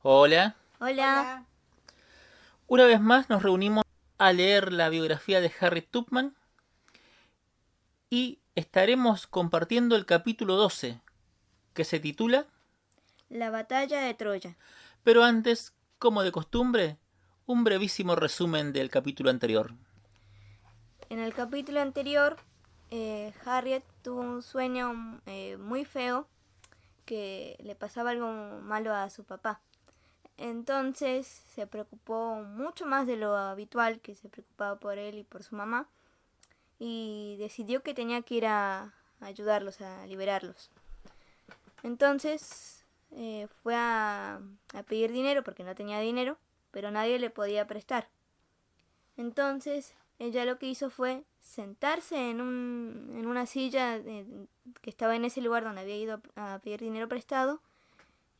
Hola. Hola. Una vez más nos reunimos a leer la biografía de Harriet Tubman y estaremos compartiendo el capítulo 12, que se titula La batalla de Troya. Pero antes, como de costumbre, un brevísimo resumen del capítulo anterior. En el capítulo anterior, Harriet tuvo un sueño muy feo que le pasaba algo malo a su papá. Entonces se preocupó mucho más de lo habitual, que se preocupaba por él y por su mamá, y decidió que tenía que ir a ayudarlos, a liberarlos. Entonces fue a pedir dinero porque no tenía dinero, pero nadie le podía prestar. Entonces ella lo que hizo fue sentarse en una silla que estaba en ese lugar donde había ido a pedir dinero prestado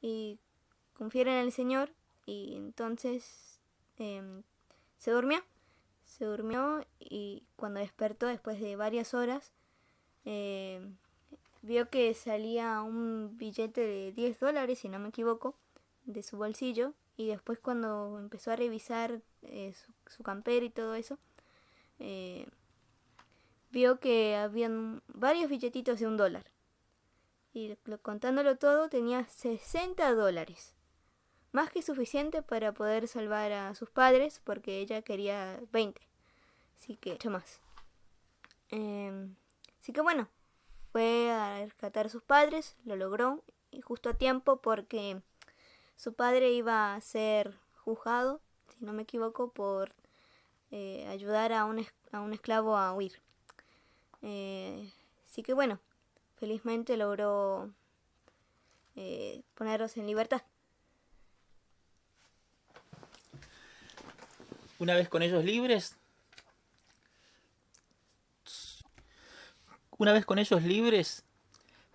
y confiar en el Señor, y entonces se durmió. Se durmió y cuando despertó después de varias horas vio que salía un billete de $10, si no me equivoco, de su bolsillo, y después cuando empezó a revisar su campera y todo eso, eh, vio que habían varios billetitos de $1. Y contándolo todo, tenía $60. Más que suficiente para poder salvar a sus padres, porque ella quería 20. Así que, mucho más. Así que bueno, fue a rescatar a sus padres, lo logró, y justo a tiempo porque su padre iba a ser juzgado, si no me equivoco, por ayudar a un esclavo a huir. Así que bueno, felizmente logró ponerlos en libertad. Una vez con ellos libres,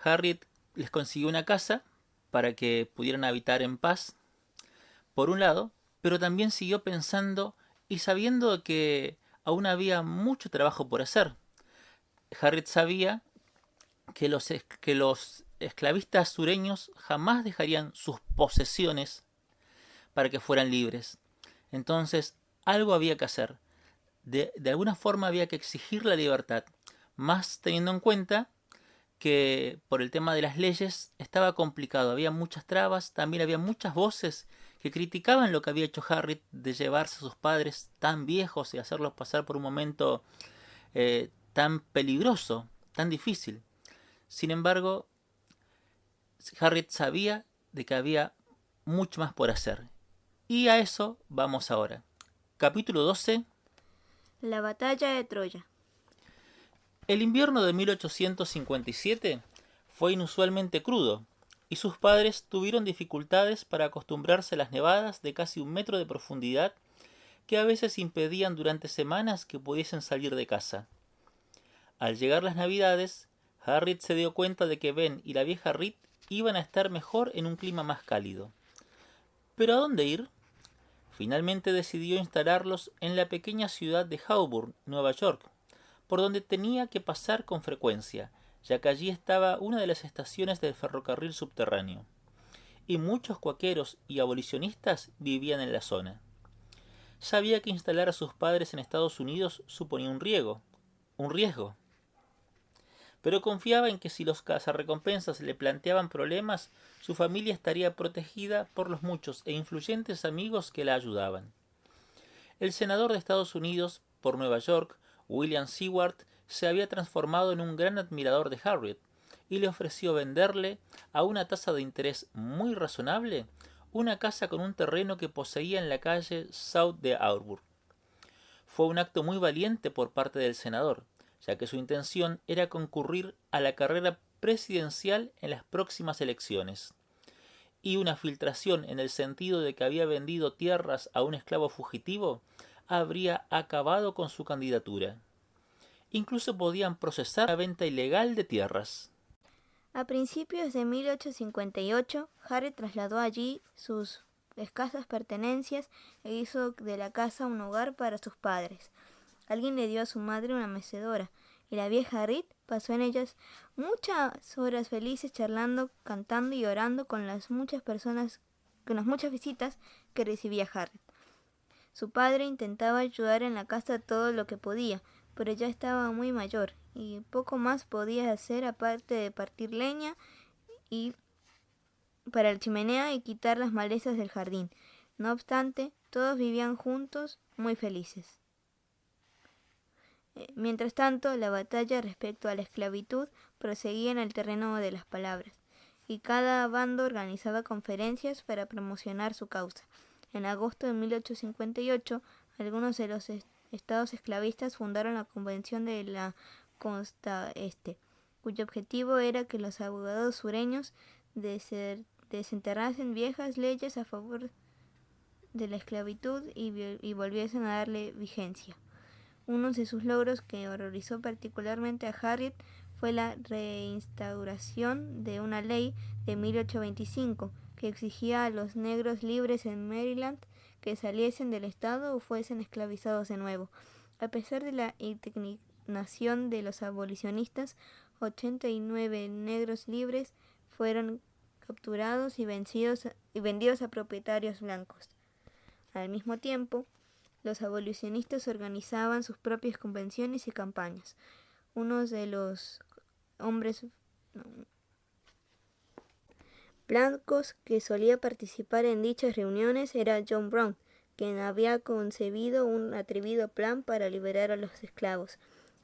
Harriet les consiguió una casa para que pudieran habitar en paz, por un lado, pero también siguió pensando y sabiendo que aún había mucho trabajo por hacer. Harriet sabía que los esclavistas sureños jamás dejarían sus posesiones para que fueran libres. Entonces, algo había que hacer. De alguna forma había que exigir la libertad, más teniendo en cuenta que por el tema de las leyes estaba complicado, había muchas trabas, también había muchas voces que criticaban lo que había hecho Harriet de llevarse a sus padres tan viejos y hacerlos pasar por un momento tan peligroso, tan difícil. Sin embargo, Harriet sabía de que había mucho más por hacer. Y a eso vamos ahora. Capítulo 12. La batalla de Troya. El invierno de 1857 fue inusualmente crudo, y sus padres tuvieron dificultades para acostumbrarse a las nevadas de casi 1 metro de profundidad que a veces impedían durante semanas que pudiesen salir de casa. Al llegar las navidades, Harriet se dio cuenta de que Ben y la vieja Reed iban a estar mejor en un clima más cálido. ¿Pero a dónde ir? Finalmente decidió instalarlos en la pequeña ciudad de Auburn, Nueva York, por donde tenía que pasar con frecuencia, ya que allí estaba una de las estaciones del ferrocarril subterráneo, y muchos cuáqueros y abolicionistas vivían en la zona. Sabía que instalar a sus padres en Estados Unidos suponía un riesgo, pero confiaba en que si los cazarrecompensas le planteaban problemas, su familia estaría protegida por los muchos e influyentes amigos que la ayudaban. El senador de Estados Unidos por Nueva York, William Seward, se había transformado en un gran admirador de Harriet y le ofreció venderle, a una tasa de interés muy razonable, una casa con un terreno que poseía en la calle South de Auburn. Fue un acto muy valiente por parte del senador, ya que su intención era concurrir a la carrera presidencial en las próximas elecciones, y una filtración en el sentido de que había vendido tierras a un esclavo fugitivo habría acabado con su candidatura. Incluso podían procesar la venta ilegal de tierras. A principios de 1858, Harriet trasladó allí sus escasas pertenencias e hizo de la casa un hogar para sus padres. Alguien le dio a su madre una mecedora, y la vieja Reed pasó en ellas muchas horas felices charlando, cantando y orando con las muchas personas muchas visitas que recibía Harriet. Su padre intentaba ayudar en la casa todo lo que podía, pero ya estaba muy mayor y poco más podía hacer aparte de partir leña y para la chimenea y quitar las malezas del jardín. No obstante, todos vivían juntos muy felices. Mientras tanto, la batalla respecto a la esclavitud proseguía en el terreno de las palabras, y cada bando organizaba conferencias para promocionar su causa. En agosto de 1858, algunos de los estados esclavistas fundaron la Convención de la Costa Este, cuyo objetivo era que los abogados sureños desenterrasen viejas leyes a favor de la esclavitud y volviesen a darle vigencia. Uno de sus logros que horrorizó particularmente a Harriet fue la reinstauración de una ley de 1825 que exigía a los negros libres en Maryland que saliesen del estado o fuesen esclavizados de nuevo. A pesar de la indignación de los abolicionistas, 89 negros libres fueron capturados y vendidos a propietarios blancos. Al mismo tiempo, los abolicionistas organizaban sus propias convenciones y campañas. Uno de los hombres blancos que solía participar en dichas reuniones era John Brown, quien había concebido un atrevido plan para liberar a los esclavos.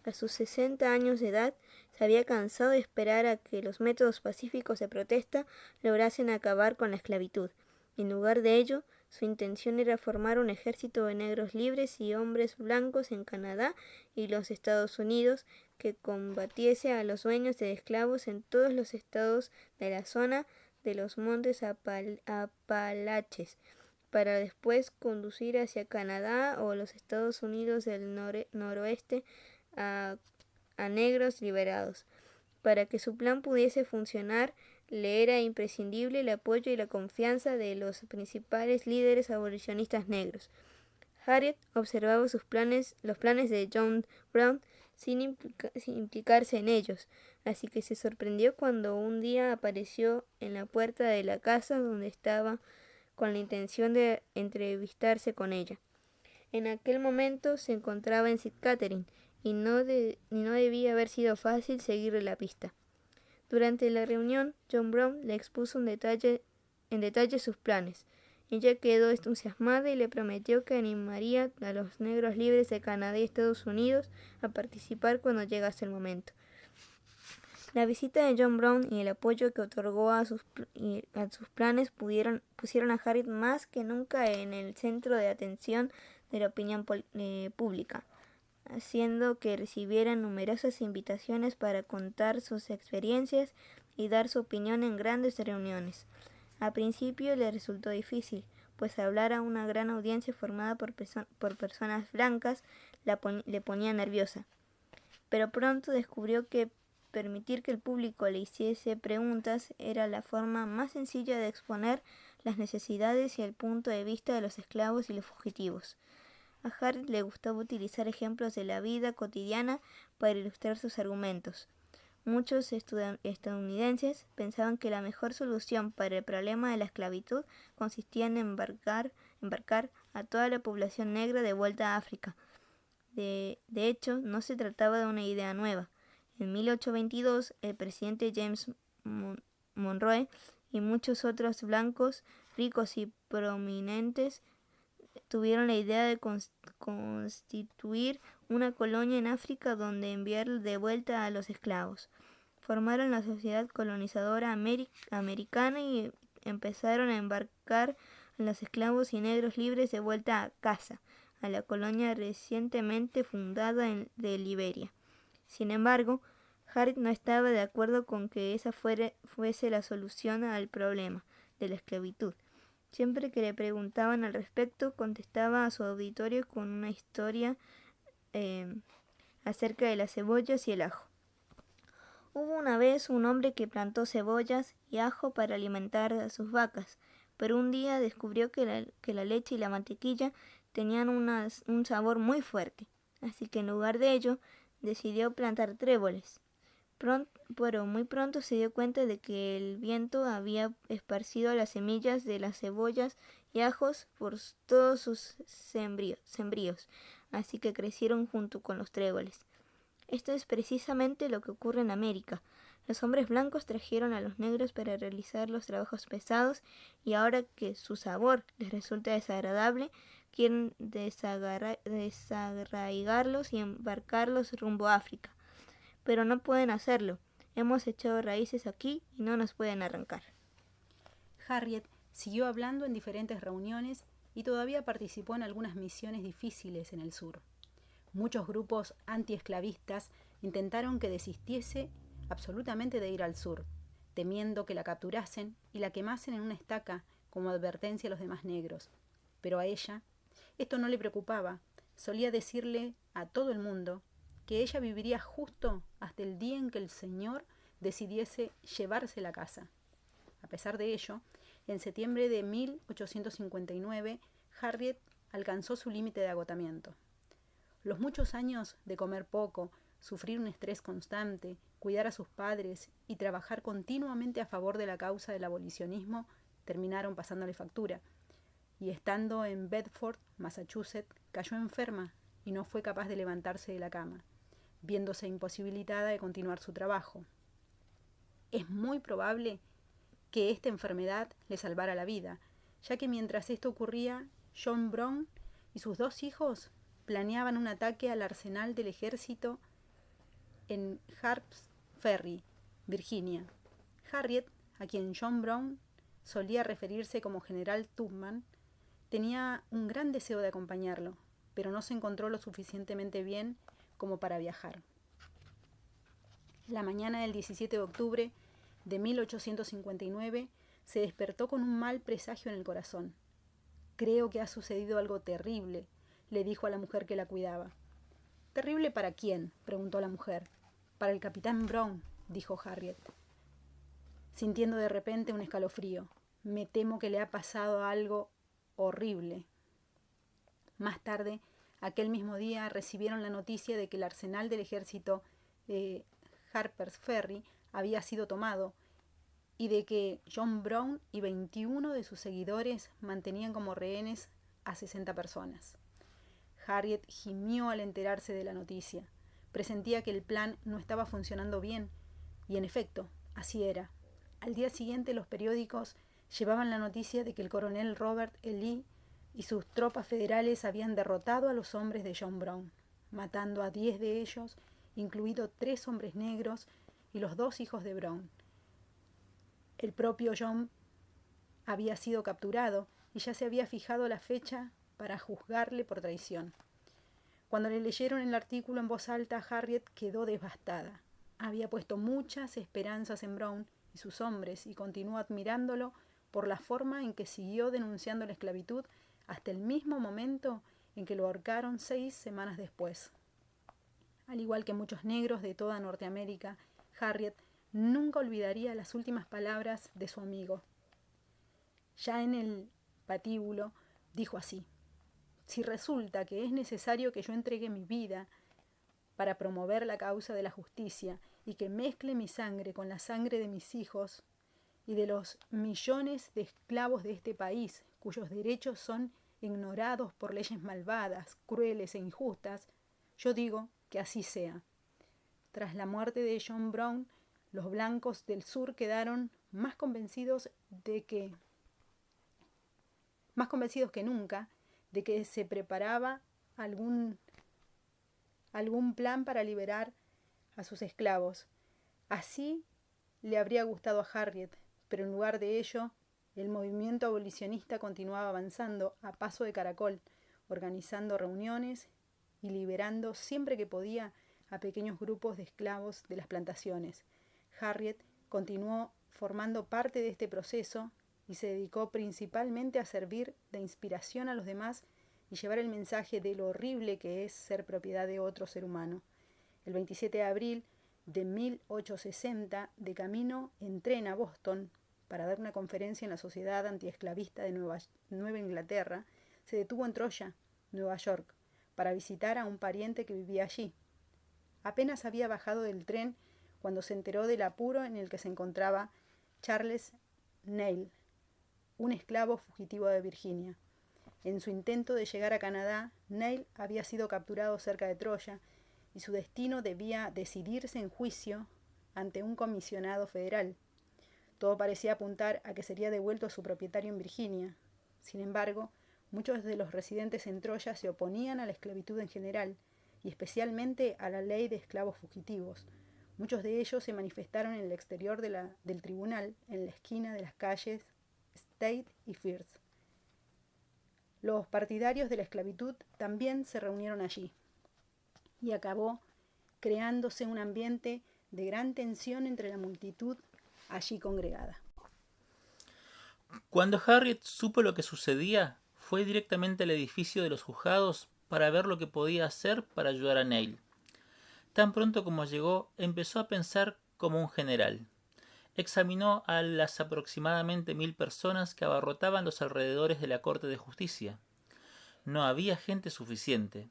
A sus 60 años de edad, se había cansado de esperar a que los métodos pacíficos de protesta lograsen acabar con la esclavitud. En lugar de ello, su intención era formar un ejército de negros libres y hombres blancos en Canadá y los Estados Unidos que combatiese a los dueños de esclavos en todos los estados de la zona de los montes Apalaches, para después conducir hacia Canadá o los Estados Unidos del noroeste a negros liberados. Para que su plan pudiese funcionar, le era imprescindible el apoyo y la confianza de los principales líderes abolicionistas negros. Harriet observaba los planes de John Brown sin implicarse en ellos, así que se sorprendió cuando un día apareció en la puerta de la casa donde estaba con la intención de entrevistarse con ella. En aquel momento se encontraba en St. Catherine y no debía haber sido fácil seguirle la pista. Durante la reunión, John Brown le expuso en detalle sus planes. Ella quedó entusiasmada y le prometió que animaría a los negros libres de Canadá y Estados Unidos a participar cuando llegase el momento. La visita de John Brown y el apoyo que otorgó a sus planes pusieron a Harriet más que nunca en el centro de atención de la opinión pública, haciendo que recibiera numerosas invitaciones para contar sus experiencias y dar su opinión en grandes reuniones. A principio le resultó difícil, pues hablar a una gran audiencia formada por personas blancas le ponía nerviosa. Pero pronto descubrió que permitir que el público le hiciese preguntas era la forma más sencilla de exponer las necesidades y el punto de vista de los esclavos y los fugitivos. A Harriet le gustaba utilizar ejemplos de la vida cotidiana para ilustrar sus argumentos. Muchos estadounidenses pensaban que la mejor solución para el problema de la esclavitud consistía en embarcar a toda la población negra de vuelta a África. De hecho, no se trataba de una idea nueva. En 1822, el presidente James Monroe y muchos otros blancos ricos y prominentes tuvieron la idea de constituir una colonia en África donde enviar de vuelta a los esclavos. Formaron la Sociedad Colonizadora Americana y empezaron a embarcar a los esclavos y negros libres de vuelta a casa, a la colonia recientemente fundada de Liberia. Sin embargo, Harriet no estaba de acuerdo con que esa fuese la solución al problema de la esclavitud. Siempre que le preguntaban al respecto, contestaba a su auditorio con una historia acerca de las cebollas y el ajo. Hubo una vez un hombre que plantó cebollas y ajo para alimentar a sus vacas, pero un día descubrió que la leche y la mantequilla tenían un sabor muy fuerte, así que en lugar de ello decidió plantar tréboles. Pero muy pronto se dio cuenta de que el viento había esparcido las semillas de las cebollas y ajos por todos sus sembríos, así que crecieron junto con los tréboles. Esto es precisamente lo que ocurre en América. Los hombres blancos trajeron a los negros para realizar los trabajos pesados y ahora que su sabor les resulta desagradable, quieren desarraigarlos y embarcarlos rumbo a África. Pero no pueden hacerlo. Hemos echado raíces aquí y no nos pueden arrancar. Harriet siguió hablando en diferentes reuniones y todavía participó en algunas misiones difíciles en el sur. Muchos grupos antiesclavistas intentaron que desistiese absolutamente de ir al sur, temiendo que la capturasen y la quemasen en una estaca como advertencia a los demás negros. Pero a ella esto no le preocupaba. Solía decirle a todo el mundo que ella viviría justo hasta el día en que el Señor decidiese llevarse la casa. A pesar de ello, en septiembre de 1859, Harriet alcanzó su límite de agotamiento. Los muchos años de comer poco, sufrir un estrés constante, cuidar a sus padres y trabajar continuamente a favor de la causa del abolicionismo terminaron pasándole factura. Y estando en Bedford, Massachusetts, cayó enferma y no fue capaz de levantarse de la cama, viéndose imposibilitada de continuar su trabajo. Es muy probable que esta enfermedad le salvara la vida, ya que mientras esto ocurría, John Brown y sus 2 hijos planeaban un ataque al arsenal del ejército en Harpers Ferry, Virginia. Harriet, a quien John Brown solía referirse como General Tubman, tenía un gran deseo de acompañarlo, pero no se encontró lo suficientemente bien como para viajar. La mañana del 17 de octubre de 1859 se despertó con un mal presagio en el corazón. «Creo que ha sucedido algo terrible», le dijo a la mujer que la cuidaba. «¿Terrible para quién?», preguntó la mujer. «Para el capitán Brown», dijo Harriet, sintiendo de repente un escalofrío. «Me temo que le ha pasado algo horrible». Más tarde, aquel mismo día, recibieron la noticia de que el arsenal del ejército de Harpers Ferry había sido tomado y de que John Brown y 21 de sus seguidores mantenían como rehenes a 60 personas. Harriet gimió al enterarse de la noticia. Presentía que el plan no estaba funcionando bien, y en efecto, así era. Al día siguiente los periódicos llevaban la noticia de que el coronel Robert E. Lee y sus tropas federales habían derrotado a los hombres de John Brown, matando a 10 de ellos, incluidos 3 hombres negros y los 2 hijos de Brown. El propio John había sido capturado y ya se había fijado la fecha para juzgarle por traición. Cuando le leyeron el artículo en voz alta, Harriet quedó devastada. Había puesto muchas esperanzas en Brown y sus hombres y continuó admirándolo por la forma en que siguió denunciando la esclavitud hasta el mismo momento en que lo ahorcaron 6 semanas después. Al igual que muchos negros de toda Norteamérica, Harriet nunca olvidaría las últimas palabras de su amigo. Ya en el patíbulo dijo así: «Si resulta que es necesario que yo entregue mi vida para promover la causa de la justicia y que mezcle mi sangre con la sangre de mis hijos y de los millones de esclavos de este país cuyos derechos son ignorados por leyes malvadas, crueles e injustas, yo digo que así sea». Tras la muerte de John Brown, los blancos del sur quedaron más convencidos que nunca de que se preparaba algún plan para liberar a sus esclavos. Así le habría gustado a Harriet, pero en lugar de ello, el movimiento abolicionista continuaba avanzando a paso de caracol, organizando reuniones y liberando siempre que podía a pequeños grupos de esclavos de las plantaciones. Harriet continuó formando parte de este proceso y se dedicó principalmente a servir de inspiración a los demás y llevar el mensaje de lo horrible que es ser propiedad de otro ser humano. El 27 de abril de 1860, de camino en tren a Boston para dar una conferencia en la Sociedad Antiesclavista de Nueva Inglaterra, se detuvo en Troya, Nueva York, para visitar a un pariente que vivía allí. Apenas había bajado del tren cuando se enteró del apuro en el que se encontraba Charles Neil, un esclavo fugitivo de Virginia. En su intento de llegar a Canadá, Neil había sido capturado cerca de Troya y su destino debía decidirse en juicio ante un comisionado federal. Todo parecía apuntar a que sería devuelto a su propietario en Virginia. Sin embargo, muchos de los residentes en Troya se oponían a la esclavitud en general y especialmente a la ley de esclavos fugitivos. Muchos de ellos se manifestaron en el exterior del tribunal, en la esquina de las calles State y First. Los partidarios de la esclavitud también se reunieron allí y acabó creándose un ambiente de gran tensión entre la multitud allí congregada. Cuando Harriet supo lo que sucedía, fue directamente al edificio de los juzgados para ver lo que podía hacer para ayudar a Neil. Tan pronto como llegó, empezó a pensar como un general. Examinó a las aproximadamente 1000 personas que abarrotaban los alrededores de la Corte de Justicia. No había gente suficiente.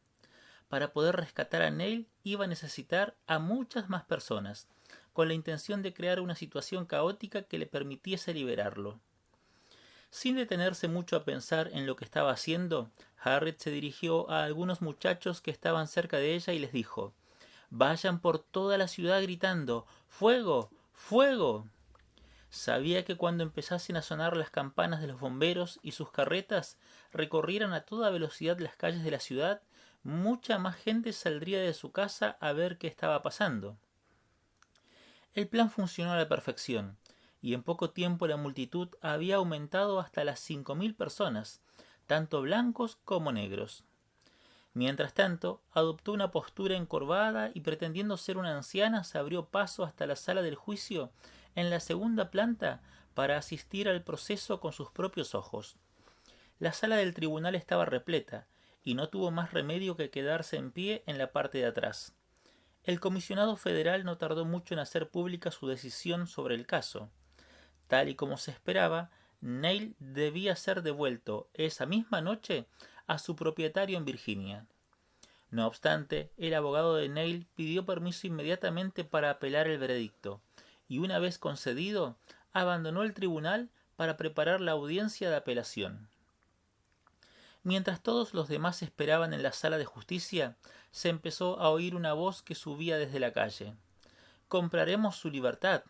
Para poder rescatar a Neil iba a necesitar a muchas más personas, con la intención de crear una situación caótica que le permitiese liberarlo. Sin detenerse mucho a pensar en lo que estaba haciendo, Harriet se dirigió a algunos muchachos que estaban cerca de ella y les dijo: «Vayan por toda la ciudad gritando ¡Fuego! ¡Fuego!». Sabía que cuando empezasen a sonar las campanas de los bomberos y sus carretas recorrieran a toda velocidad las calles de la ciudad, mucha más gente saldría de su casa a ver qué estaba pasando. El plan funcionó a la perfección, y en poco tiempo la multitud había aumentado hasta las 5000 personas, tanto blancos como negros. Mientras tanto, adoptó una postura encorvada y pretendiendo ser una anciana se abrió paso hasta la sala del juicio en la segunda planta para asistir al proceso con sus propios ojos. La sala del tribunal estaba repleta y no tuvo más remedio que quedarse en pie en la parte de atrás. El comisionado federal no tardó mucho en hacer pública su decisión sobre el caso. Tal y como se esperaba, Neil debía ser devuelto esa misma noche a su propietario en Virginia. No obstante, el abogado de Neil pidió permiso inmediatamente para apelar el veredicto, y una vez concedido, abandonó el tribunal para preparar la audiencia de apelación. Mientras todos los demás esperaban en la sala de justicia, se empezó a oír una voz que subía desde la calle. «Compraremos su libertad».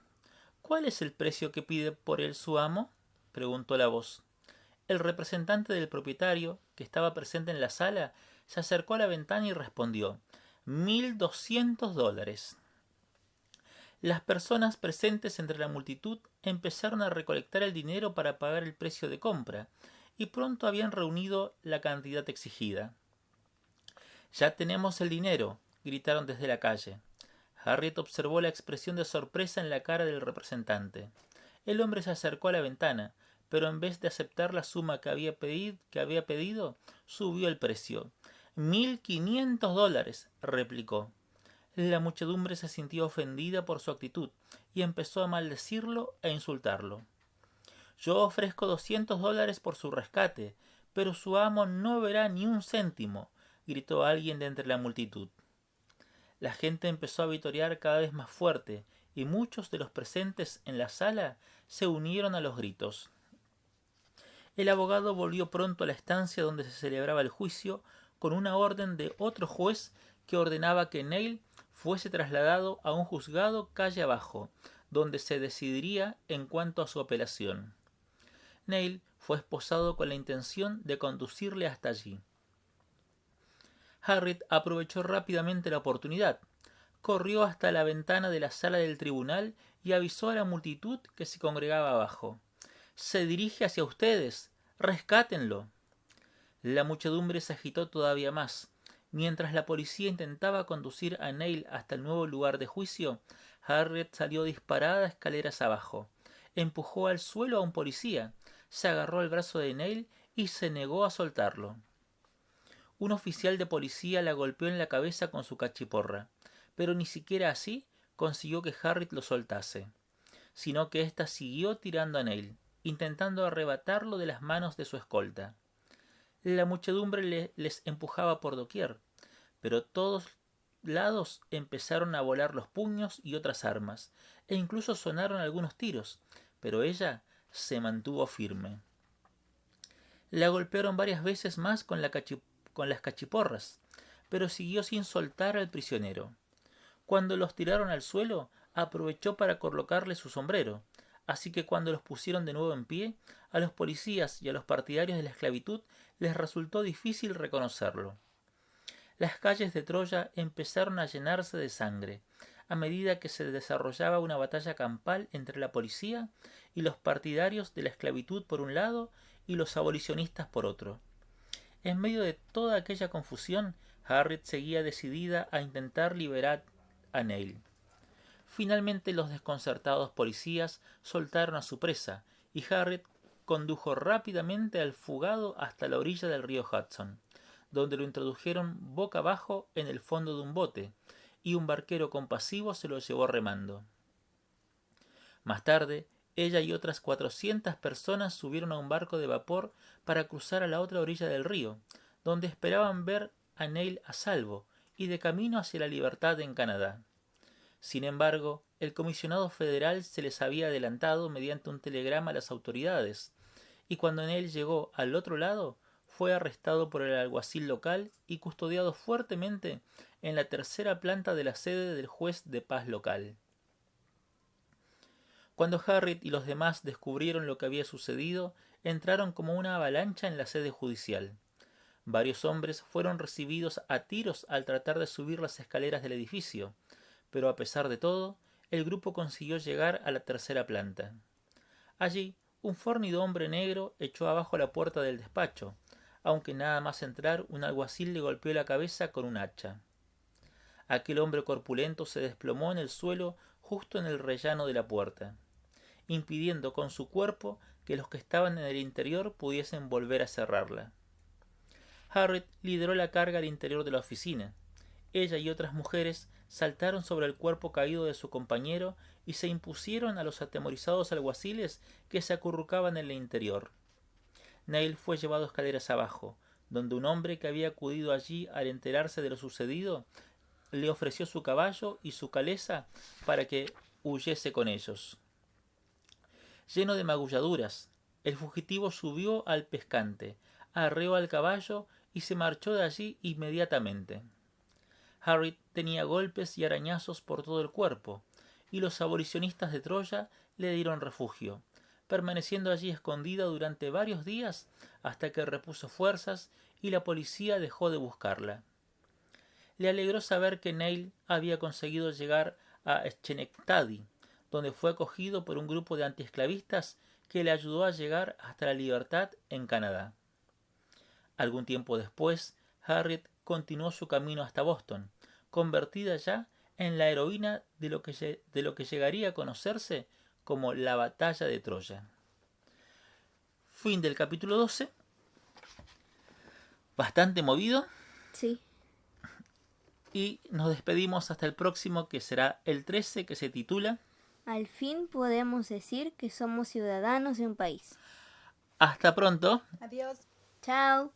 «¿Cuál es el precio que pide por él su amo?», preguntó la voz. El representante del propietario, que estaba presente en la sala, se acercó a la ventana y respondió: $1200. Las personas presentes entre la multitud empezaron a recolectar el dinero para pagar el precio de compra, y pronto habían reunido la cantidad exigida. «Ya tenemos el dinero», gritaron desde la calle. Harriet observó la expresión de sorpresa en la cara del representante. El hombre se acercó a la ventana, pero en vez de aceptar la suma que había pedido, subió el precio. $1500, replicó. La muchedumbre se sintió ofendida por su actitud y empezó a maldecirlo e insultarlo. «Yo ofrezco $200 por su rescate, pero su amo no verá ni un céntimo», gritó alguien de entre la multitud. La gente empezó a vitorear cada vez más fuerte, y muchos de los presentes en la sala se unieron a los gritos. El abogado volvió pronto a la estancia donde se celebraba el juicio con una orden de otro juez que ordenaba que Neil fuese trasladado a un juzgado calle abajo, donde se decidiría en cuanto a su apelación. Neil fue esposado con la intención de conducirle hasta allí. Harriet aprovechó rápidamente la oportunidad. Corrió hasta la ventana de la sala del tribunal y avisó a la multitud que se congregaba abajo. «Se dirige hacia ustedes. ¡Rescátenlo!». La muchedumbre se agitó todavía más. Mientras la policía intentaba conducir a Neil hasta el nuevo lugar de juicio, Harriet salió disparada escaleras abajo. Empujó al suelo a un policía, se agarró al brazo de Neil y se negó a soltarlo. Un oficial de policía la golpeó en la cabeza con su cachiporra, pero ni siquiera así consiguió que Harriet lo soltase, sino que ésta siguió tirando a Neil, intentando arrebatarlo de las manos de su escolta. La muchedumbre les empujaba por doquier, pero todos lados empezaron a volar los puños y otras armas, e incluso sonaron algunos tiros, pero ella se mantuvo firme. La golpearon varias veces más con las cachiporras, pero siguió sin soltar al prisionero. Cuando los tiraron al suelo, aprovechó para colocarle su sombrero, así que cuando los pusieron de nuevo en pie, a los policías y a los partidarios de la esclavitud les resultó difícil reconocerlo. Las calles de Troya empezaron a llenarse de sangre, a medida que se desarrollaba una batalla campal entre la policía y los partidarios de la esclavitud por un lado y los abolicionistas por otro. En medio de toda aquella confusión, Harriet seguía decidida a intentar liberar a Neil. Finalmente los desconcertados policías soltaron a su presa y Harriet condujo rápidamente al fugado hasta la orilla del río Hudson, donde lo introdujeron boca abajo en el fondo de un bote, y un barquero compasivo se lo llevó remando. Más tarde, ella y otras 400 personas subieron a un barco de vapor para cruzar a la otra orilla del río, donde esperaban ver a Neil a salvo y de camino hacia la libertad en Canadá. Sin embargo, el comisionado federal se les había adelantado mediante un telegrama a las autoridades, y cuando Neil llegó al otro lado, fue arrestado por el alguacil local y custodiado fuertemente en la tercera planta de la sede del juez de paz local. Cuando Harriet y los demás descubrieron lo que había sucedido, entraron como una avalancha en la sede judicial. Varios hombres fueron recibidos a tiros al tratar de subir las escaleras del edificio, pero a pesar de todo, el grupo consiguió llegar a la tercera planta. Allí, un fornido hombre negro echó abajo la puerta del despacho, aunque nada más entrar un alguacil le golpeó la cabeza con un hacha. Aquel hombre corpulento se desplomó en el suelo justo en el rellano de la puerta, impidiendo con su cuerpo que los que estaban en el interior pudiesen volver a cerrarla. Harriet lideró la carga al interior de la oficina. Ella y otras mujeres saltaron sobre el cuerpo caído de su compañero y se impusieron a los atemorizados alguaciles que se acurrucaban en el interior. Neil fue llevado escaleras abajo, donde un hombre que había acudido allí al enterarse de lo sucedido le ofreció su caballo y su caleza para que huyese con ellos. Lleno de magulladuras, el fugitivo subió al pescante, arreó al caballo y se marchó de allí inmediatamente. Harriet tenía golpes y arañazos por todo el cuerpo, y los abolicionistas de Troya le dieron refugio, permaneciendo allí escondida durante varios días hasta que repuso fuerzas y la policía dejó de buscarla. Le alegró saber que Neil había conseguido llegar a Schenectady, donde fue acogido por un grupo de antiesclavistas que le ayudó a llegar hasta la libertad en Canadá. Algún tiempo después, Harriet continuó su camino hasta Boston, convertida ya en la heroína de lo que llegaría a conocerse como la batalla de Troya. Fin del capítulo 12. Bastante movido. Sí. Y nos despedimos hasta el próximo, que será el 13, que se titula Al fin podemos decir que somos ciudadanos de un país. Hasta pronto. Adiós. Chao.